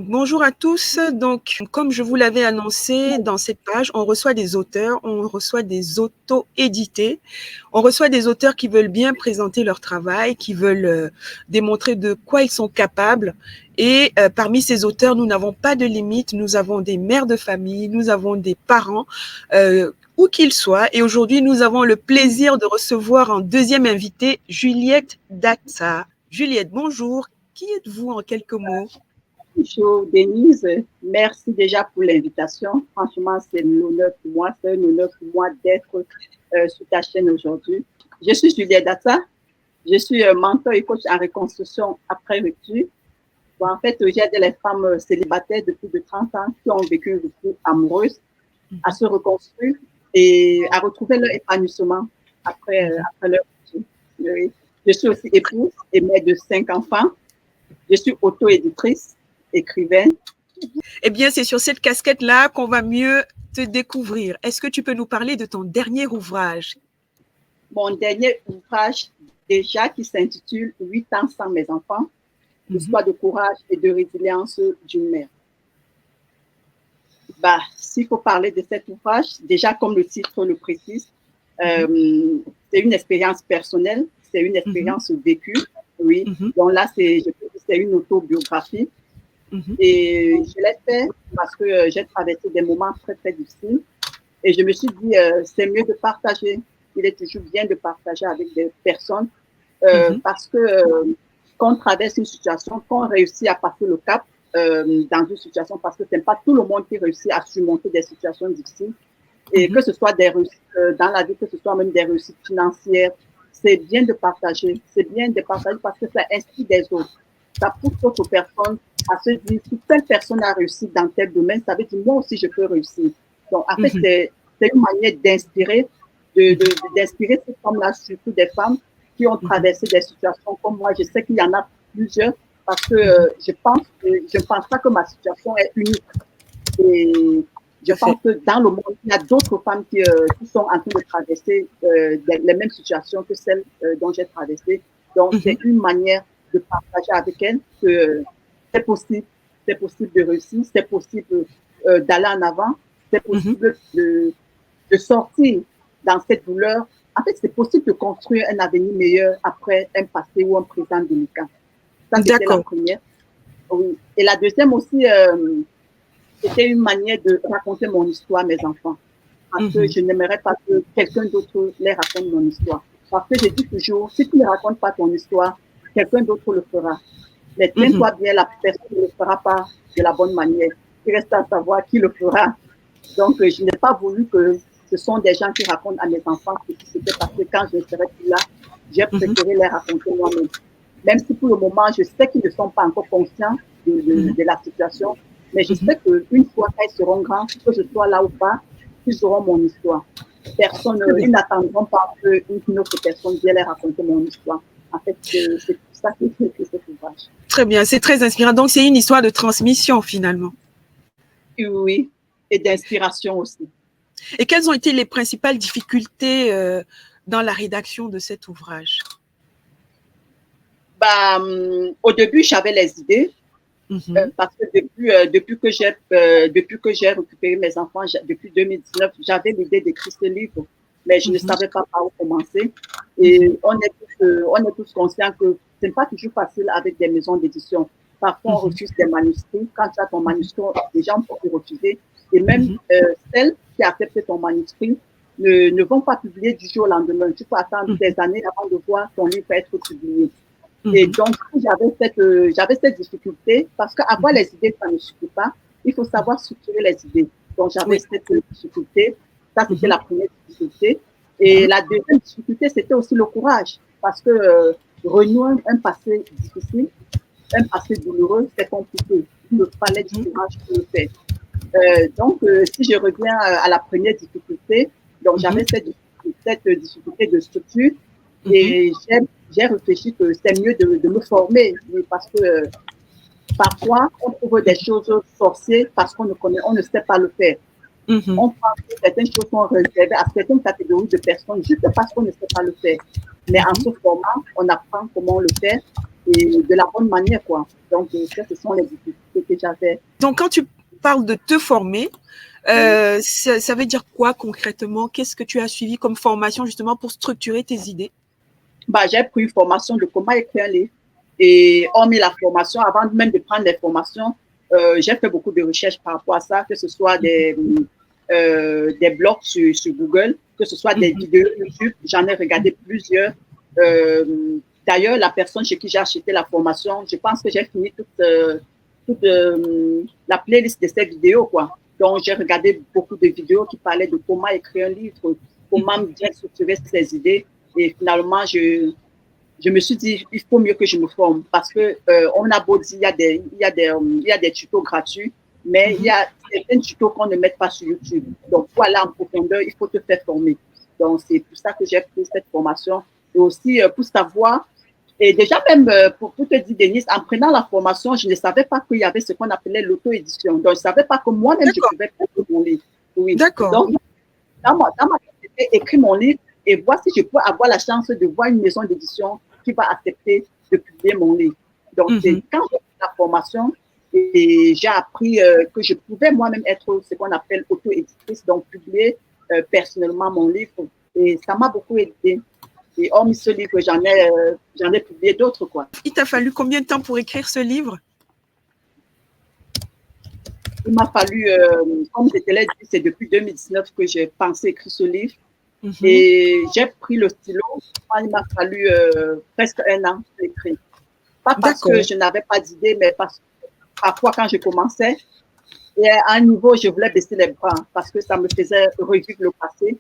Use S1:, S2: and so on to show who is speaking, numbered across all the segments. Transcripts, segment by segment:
S1: Bonjour à tous. Donc, comme je vous l'avais annoncé, dans cette page, on reçoit des auteurs, on reçoit des auto-édités, on reçoit des auteurs qui veulent bien présenter leur travail, qui veulent démontrer de quoi ils sont capables. Et parmi ces auteurs, nous n'avons pas de limite. Nous avons des mères de famille, nous avons des parents, où qu'ils soient. Et aujourd'hui, nous avons le plaisir de recevoir en deuxième invité Juliette Daxa. Juliette, bonjour. Qui êtes-vous en quelques mots?
S2: Bonjour Denise, merci déjà pour l'invitation. Franchement, c'est un honneur pour moi, d'être sur ta chaîne aujourd'hui. Je suis Juliette Daxa, je suis mentor et coach en reconstruction après rupture. Bon, en fait, j'aide les femmes célibataires de plus de 30 ans qui ont vécu une rupture amoureuse à se reconstruire et à retrouver leur épanouissement après leur rupture. Oui. Je suis aussi épouse et mère de 5 enfants. Je suis auto-éditrice, écrivaine.
S1: Eh bien, c'est sur cette casquette-là qu'on va mieux te découvrir. Est-ce que tu peux nous parler de ton dernier ouvrage?
S2: Mon dernier ouvrage, déjà, qui s'intitule « 8 ans sans mes enfants », l'histoire de courage et de résilience d'une mère. Bah, s'il faut parler de cet ouvrage, déjà, comme le titre le précise, c'est une expérience personnelle, c'est une expérience vécue, oui. Donc là, c'est une autobiographie. Et je l'ai fait parce que j'ai traversé des moments très, très difficiles. Et je me suis dit, c'est mieux de partager. Il est toujours bien de partager avec des personnes parce que quand on traverse une situation, quand on réussit à passer le cap dans une situation, parce que ce n'est pas tout le monde qui réussit à surmonter des situations difficiles, et que ce soit des réussites dans la vie, que ce soit même des réussites financières, c'est bien de partager. C'est bien de partager parce que ça inspire des autres. Ça pousse d'autres personnes à se dire, si telle personne a réussi dans tel domaine, ça veut dire moi aussi je peux réussir. Donc, en fait, c'est une manière d'inspirer, d'inspirer ces femmes-là, surtout des femmes qui ont traversé des situations comme moi. Je sais qu'il y en a plusieurs parce que je ne pense pas que ma situation est unique. Et je pense que dans le monde, il y a d'autres femmes qui sont en train de traverser les mêmes situations que celles dont j'ai traversé. Donc, c'est une manière de partager avec elles que c'est possible de réussir, c'est possible d'aller en avant, c'est possible de sortir dans cette douleur. En fait, c'est possible de construire un avenir meilleur après un passé ou un présent délicat. Ça, c'était la première. Oui. Et la deuxième aussi, c'était une manière de raconter mon histoire à mes enfants. Parce que je n'aimerais pas que quelqu'un d'autre les raconte mon histoire. Parce que je dis toujours, si tu ne racontes pas ton histoire, quelqu'un d'autre le fera. Mais tiens-toi bien, la personne ne le fera pas de la bonne manière. Il reste à savoir qui le fera. Donc, je n'ai pas voulu que ce sont des gens qui racontent à mes enfants ce qui s'était passé quand je ne serais plus là. J'ai préféré les raconter moi-même. Même si pour le moment, je sais qu'ils ne sont pas encore conscients de la situation. Mais je sais qu'une fois qu'ils seront grands, que je sois là ou pas, ils auront mon histoire. Personne, ils n'attendront pas qu'une autre personne vienne les raconter mon histoire. En fait, c'est tout ça qui fait cet ouvrage.
S1: Très bien, c'est très inspirant. Donc, c'est une histoire de transmission, finalement.
S2: Oui, et d'inspiration aussi.
S1: Et quelles ont été les principales difficultés dans la rédaction de cet ouvrage?
S2: Bah, au début, j'avais les idées. Parce que depuis que j'ai récupéré mes enfants, depuis 2019, j'avais l'idée d'écrire ce livre, mais je ne savais pas par où commencer. Et on est tous conscients que ce n'est pas toujours facile avec des maisons d'édition. Parfois, on refuse des manuscrits. Quand tu as ton manuscrit, les gens peuvent te refuser. Et même celles qui acceptent ton manuscrit ne vont pas publier du jour au lendemain. Tu peux attendre des années avant de voir ton livre être publié. Et donc, j'avais cette difficulté parce qu'avoir les idées, ça ne suffit pas. Il faut savoir structurer les idées. Donc, j'avais cette difficulté. Ça, c'était la première difficulté. Et la deuxième difficulté, c'était aussi le courage. Parce que renouer un passé difficile, un passé douloureux, c'est compliqué. Il me fallait du courage pour le faire. Donc, si je reviens à la première difficulté, donc j'avais cette difficulté de structure. Et j'ai réfléchi que c'est mieux de me former parce que parfois, on trouve des choses forcées parce qu'on ne sait pas le faire. On pense que certaines choses sont réservées à certaines catégories de personnes juste parce qu'on ne sait pas le faire. Mais en se formant, on apprend comment le faire et de la bonne manière, quoi. Donc, ça, ce sont les difficultés que j'avais.
S1: Donc, quand tu parles de te former, ça veut dire quoi concrètement? Qu'est-ce que tu as suivi comme formation justement pour structurer tes idées?
S2: Bah, j'ai pris une formation de comment écrire un livre. Et hormis la formation, avant même de prendre les formations, j'ai fait beaucoup de recherches par rapport à ça, que ce soit des blogs sur Google, que ce soit des vidéos YouTube. J'en ai regardé plusieurs. D'ailleurs, la personne chez qui j'ai acheté la formation, je pense que j'ai fini toute la playlist de ces vidéos, quoi. Donc, j'ai regardé beaucoup de vidéos qui parlaient de comment écrire un livre, comment bien structurer ses idées. Et finalement, je me suis dit, il faut mieux que je me forme parce que on a beau dire, il y a des tutos gratuits, mais il y a certains tutos qu'on ne met pas sur YouTube. Donc, pour aller en profondeur, il faut te faire former. Donc, c'est pour ça que j'ai pris cette formation. Et aussi, pour savoir, et déjà même, pour te dire, Denise, en prenant la formation, je ne savais pas qu'il y avait ce qu'on appelait l'auto-édition. Donc, je ne savais pas que moi-même, je pouvais faire mon livre. Oui.
S1: D'accord.
S2: Donc, dans ma tête, j'ai écrit mon livre et voir si je peux avoir la chance de voir une maison d'édition qui va accepter de publier mon livre. Donc, c'est quand j'ai fait la formation et j'ai appris que je pouvais moi-même être ce qu'on appelle auto-éditrice, donc publier personnellement mon livre. Et ça m'a beaucoup aidé. Et hormis ce livre, j'en ai publié d'autres, quoi.
S1: Il t'a fallu combien de temps pour écrire ce livre?
S2: Il m'a fallu, comme je te l'ai dit, c'est depuis 2019 que j'ai pensé écrire ce livre. Et j'ai pris le stylo. Moi, il m'a fallu presque 1 an pour écrire. Pas parce que je n'avais pas d'idée, mais parce que parfois, quand je commençais, et à un niveau, je voulais baisser les bras parce que ça me faisait revivre le passé.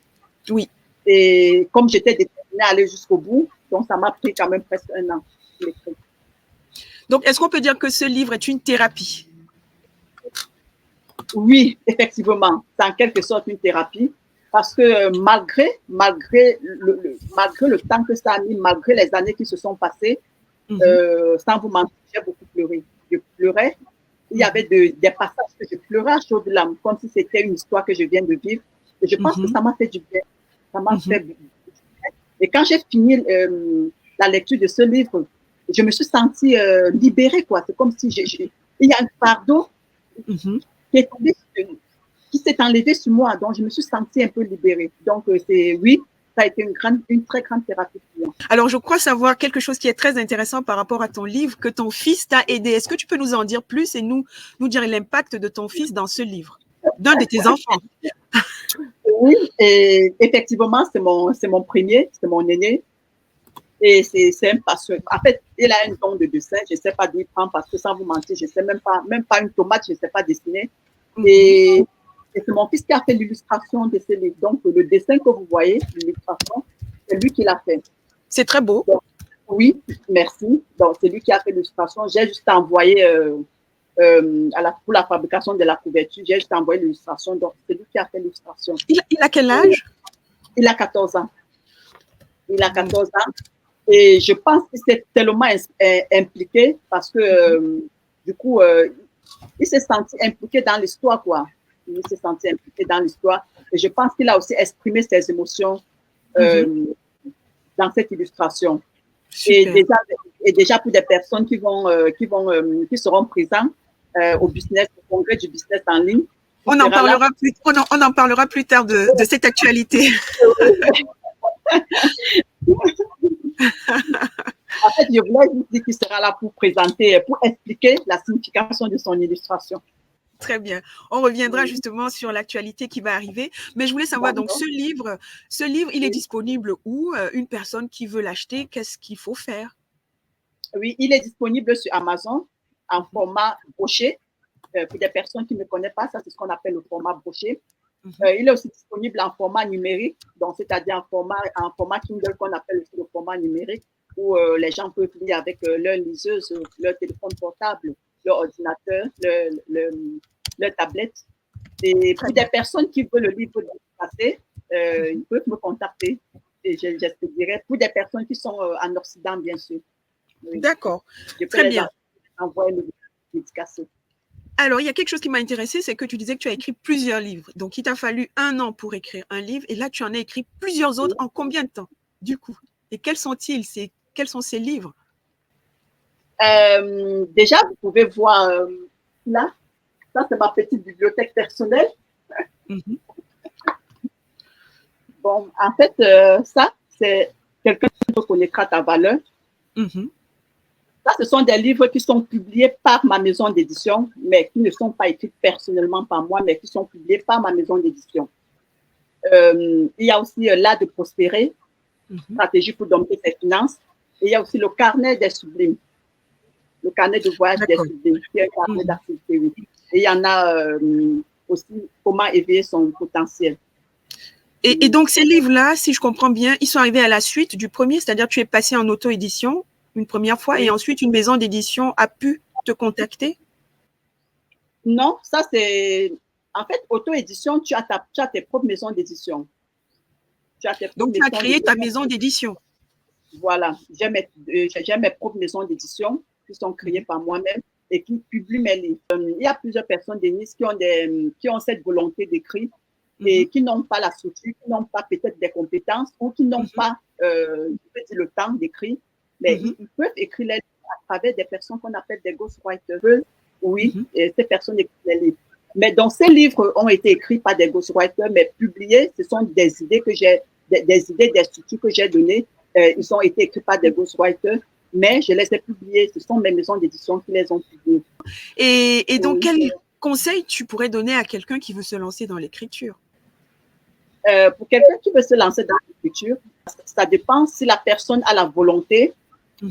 S1: Oui.
S2: Et comme j'étais déterminée à aller jusqu'au bout, donc ça m'a pris quand même presque 1 an pour écrire.
S1: Donc, est-ce qu'on peut dire que ce livre est une thérapie?
S2: Oui, effectivement. C'est en quelque sorte une thérapie. Parce que malgré le temps que ça a mis, malgré les années qui se sont passées, sans vous mentir, j'ai beaucoup pleuré. Je pleurais. Il y avait des passages que je pleurais à chaudes larmes, comme si c'était une histoire que je viens de vivre. Et je pense que ça m'a fait du bien. Ça m'a fait du bien. Et quand j'ai fini la lecture de ce livre, je me suis sentie libérée, quoi. C'est comme si il y a un fardeau qui est tombé qui s'est enlevé sur moi, donc je me suis sentie un peu libérée. Donc, oui, ça a été une très grande thérapie pour moi.
S1: Alors, je crois savoir quelque chose qui est très intéressant par rapport à ton livre, que ton fils t'a aidé. Est-ce que tu peux nous en dire plus et nous dire l'impact de ton fils dans ce livre, d'un de tes enfants?
S2: Oui, et effectivement, c'est mon premier, c'est mon aîné. Et c'est un passionné. En fait, il a un don de dessin, je ne sais pas d'où il prend, parce que sans vous mentir, je ne sais même pas une tomate, je ne sais pas dessiner. Et c'est mon fils qui a fait l'illustration de ce livre. Donc, le dessin que vous voyez, l'illustration, c'est lui qui l'a fait.
S1: C'est très beau.
S2: Donc, oui, merci. Donc, c'est lui qui a fait l'illustration. J'ai juste envoyé, pour la fabrication de la couverture, j'ai juste envoyé l'illustration. Donc, c'est lui qui a fait l'illustration.
S1: Il a quel âge?
S2: Il a 14 ans. Il a 14 ans. Et je pense qu'il s'est tellement impliqué parce que, du coup, il s'est senti impliqué dans l'histoire, quoi. Il s'est senti impliqué dans l'histoire. Et je pense qu'il a aussi exprimé ses émotions dans cette illustration. Et déjà, pour des personnes qui seront présentes au congrès du business en ligne.
S1: On en parlera plus tard de cette actualité.
S2: En fait, je voulais juste dire qu'il sera là pour présenter, pour expliquer la signification de son illustration.
S1: Très bien. On reviendra justement sur l'actualité qui va arriver. Mais je voulais savoir, donc, ce livre, il est disponible où? Une personne qui veut l'acheter, qu'est-ce qu'il faut faire?
S2: Oui, il est disponible sur Amazon en format broché. Pour des personnes qui ne connaissent pas, ça, c'est ce qu'on appelle le format broché. Il est aussi disponible en format numérique, donc c'est-à-dire en format Kindle qu'on appelle aussi le format numérique, où les gens peuvent lire avec leur liseuse, leur téléphone portable, leur ordinateur, leur tablette. Et pour des personnes qui veulent le livre dédicacé, ils peuvent me contacter. Et je dirais, pour des personnes qui sont en Occident, bien sûr. Oui.
S1: D'accord. Très bien.
S2: Envoyer le livre dédicacé.
S1: Alors, il y a quelque chose qui m'a intéressée, c'est que tu disais que tu as écrit plusieurs livres. Donc, il t'a fallu 1 an pour écrire un livre. Et là, tu en as écrit plusieurs autres. En combien de temps, du coup? Et quels sont-ils? Quels sont ces livres?
S2: Déjà, vous pouvez voir là, ça c'est ma petite bibliothèque personnelle.
S1: Mm-hmm.
S2: Bon, en fait, ça, c'est quelqu'un qui reconnaîtra ta valeur.
S1: Mm-hmm.
S2: Ça, ce sont des livres qui sont publiés par ma maison d'édition, mais qui ne sont pas écrits personnellement par moi, mais qui sont publiés par ma maison d'édition. Il y a aussi L'art de prospérer, stratégie pour dompter ses finances. Et il y a aussi le carnet des sublimes, le carnet de voyage des sublimes, qui est un carnet d'activité. Oui. Et il y en a aussi comment éveiller son potentiel.
S1: Et donc, ces livres-là, si je comprends bien, ils sont arrivés à la suite du premier, c'est-à-dire que tu es passé en auto-édition une première fois et ensuite une maison d'édition a pu te contacter?
S2: Non, ça c'est... En fait, auto-édition, tu as tes propres maisons d'édition.
S1: Donc, tu as créé ta maison d'édition.
S2: Voilà, j'ai mes propres maisons d'édition qui sont créées par moi-même et qui publient mes livres. Il y a plusieurs personnes, Denise, qui ont cette volonté d'écrire et qui n'ont pas la structure, qui n'ont pas peut-être des compétences ou qui n'ont pas le temps d'écrire, mais ils peuvent écrire les livres à travers des personnes qu'on appelle des ghostwriters. Oui, et ces personnes écrivent les livres. Mais donc, ces livres ont été écrits par des ghostwriters, mais publiés, ce sont des idées que j'ai, des idées, des structures que j'ai données. Ils ont été écrits par des ghostwriters, mais je les ai publiés. Ce sont mes maisons d'édition qui les ont publiés.
S1: Et donc, quel conseil tu pourrais donner à quelqu'un qui veut se lancer dans l'écriture?
S2: Pour quelqu'un qui veut se lancer dans l'écriture, ça dépend si la personne a la volonté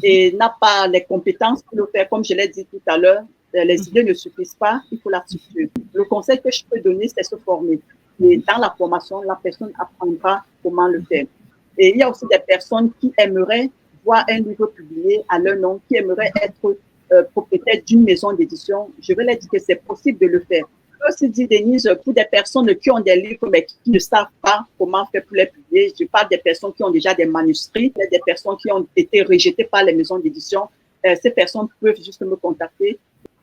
S2: et n'a pas les compétences pour le faire. Comme je l'ai dit tout à l'heure, les idées ne suffisent pas, il faut la structure. Le conseil que je peux donner, c'est se former. Et dans la formation, la personne apprendra comment le faire. Et il y a aussi des personnes qui aimeraient voir un livre publié à leur nom, qui aimeraient être propriétaires d'une maison d'édition. Je vais leur dire que c'est possible de le faire. Je peux aussi dire, Denise, pour des personnes qui ont des livres mais qui ne savent pas comment faire pour les publier, je parle des personnes qui ont déjà des manuscrits, des personnes qui ont été rejetées par les maisons d'édition. Ces personnes peuvent juste me contacter.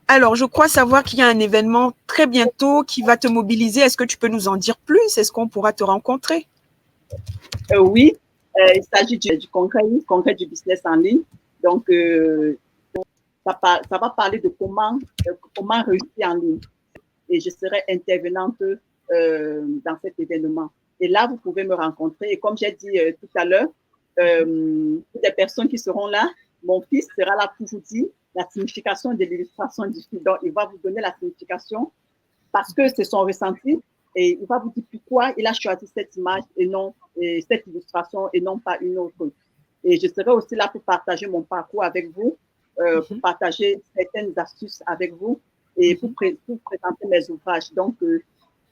S1: Alors, je crois savoir qu'il y a un événement très bientôt qui va te mobiliser. Est-ce que tu peux nous en dire plus? Est-ce qu'on pourra te rencontrer?
S2: Oui, il s'agit du congrès du business en ligne. Donc, ça va parler de comment réussir en ligne. Et je serai intervenante dans cet événement. Et là, vous pouvez me rencontrer. Et comme j'ai dit tout à l'heure, des personnes qui seront là, mon fils sera là pour vous dire la signification de l'illustration du film. Donc, il va vous donner la signification parce que c'est son ressenti et il va vous dire pourquoi il a choisi cette image et non cette illustration et non pas une autre. Et je serai aussi là pour partager mon parcours avec vous, pour partager certaines astuces avec vous et pour présenter mes ouvrages. Donc,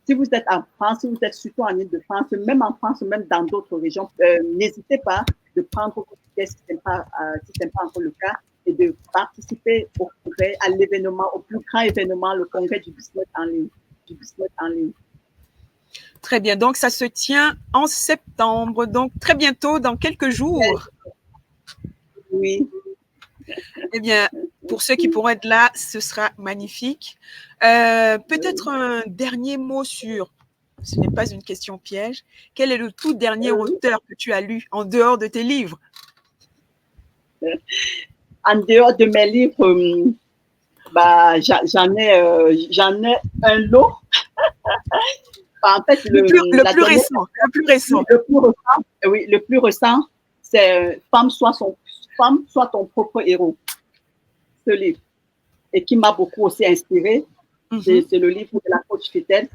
S2: si vous êtes en France, si vous êtes surtout en Île-de-France, même en France, même dans d'autres régions, n'hésitez pas de prendre vos tickets si ce n'est pas encore le cas et de participer au congrès, à l'événement, au plus grand événement, le congrès du business en ligne.
S1: Très bien. Donc, ça se tient en septembre. Donc, très bientôt, dans quelques jours.
S2: Oui.
S1: Eh bien, pour ceux qui pourront être là, ce sera magnifique. Peut-être un dernier mot sur, ce n'est pas une question piège, quel est le tout dernier auteur que tu as lu en dehors de tes livres?
S2: En dehors de mes livres, bah, j'en ai un lot. En fait,
S1: le plus
S2: récent, c'est Femme soit ton propre héros. Ce livre. Et qui m'a beaucoup aussi inspiré. C'est le livre de la coach Fitel.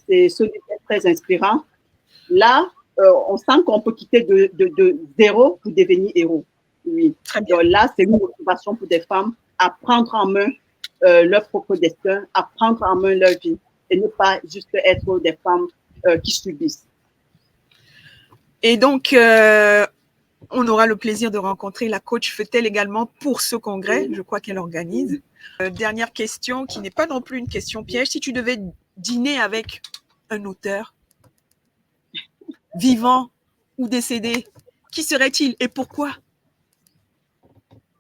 S2: C'est ce livre très inspirant. Là, on sent qu'on peut quitter de zéro pour devenir héros. Oui. Donc là, c'est une motivation pour des femmes à prendre en main leur propre destin, à prendre en main leur vie et ne pas juste être des femmes qui subissent.
S1: Et donc, on aura le plaisir de rencontrer la coach Fetel également pour ce congrès. Je crois qu'elle organise. Dernière question qui n'est pas non plus une question piège. Si tu devais dîner avec un auteur, vivant ou décédé, qui serait-il et pourquoi?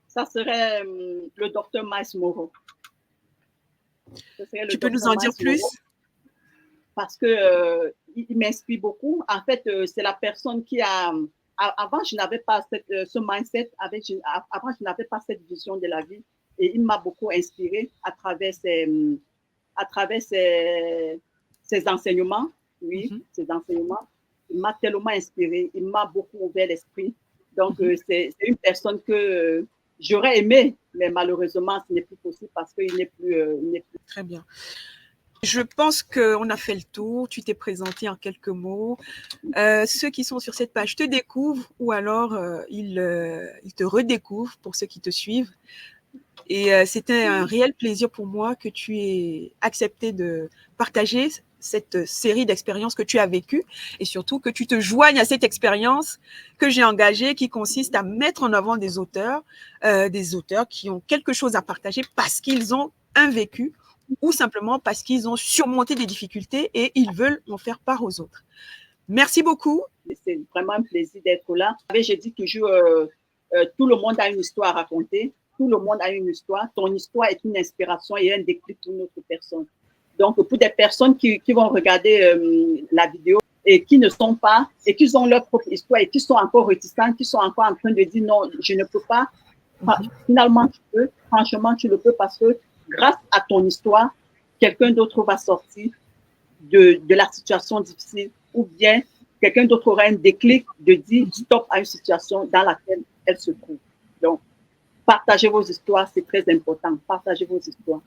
S2: Ça serait le docteur Miles Moreau.
S1: Tu peux nous en dire plus?
S2: Parce que il m'inspire beaucoup. En fait, c'est la personne qui a avant, je n'avais pas ce mindset, avant, je n'avais pas cette vision de la vie. Et il m'a beaucoup inspiré à travers ses enseignements. Oui, ses enseignements. Il m'a tellement inspiré, il m'a beaucoup ouvert l'esprit. Donc, c'est une personne que j'aurais aimé, mais malheureusement, ce n'est plus possible parce qu'il n'est plus.
S1: Très bien. Je pense qu'on a fait le tour. Tu t'es présenté en quelques mots. Ceux qui sont sur cette page te découvrent ou alors ils te redécouvrent pour ceux qui te suivent. Et c'était un réel plaisir pour moi que tu aies accepté de partager cette série d'expériences que tu as vécues et surtout que tu te joignes à cette expérience que j'ai engagée qui consiste à mettre en avant des auteurs qui ont quelque chose à partager parce qu'ils ont un vécu ou simplement parce qu'ils ont surmonté des difficultés et ils veulent en faire part aux autres. Merci beaucoup.
S2: C'est vraiment un plaisir d'être là. Je dis toujours, tout le monde a une histoire à raconter. Tout le monde a une histoire. Ton histoire est une inspiration et un déclic pour une autre personne. Donc, pour des personnes qui vont regarder la vidéo et qui ne sont pas, et qui ont leur propre histoire et qui sont encore réticents, qui sont encore en train de dire non, je ne peux pas. Finalement, tu peux. Franchement, tu le peux parce que grâce à ton histoire, quelqu'un d'autre va sortir de la situation difficile ou bien quelqu'un d'autre aura un déclic de dire stop à une situation dans laquelle elle se trouve. Donc, partagez vos histoires, c'est très important. Partagez vos histoires.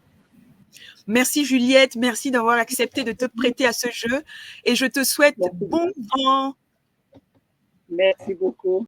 S1: Merci Juliette, merci d'avoir accepté de te prêter à ce jeu et je te souhaite bon vent.
S2: Merci beaucoup.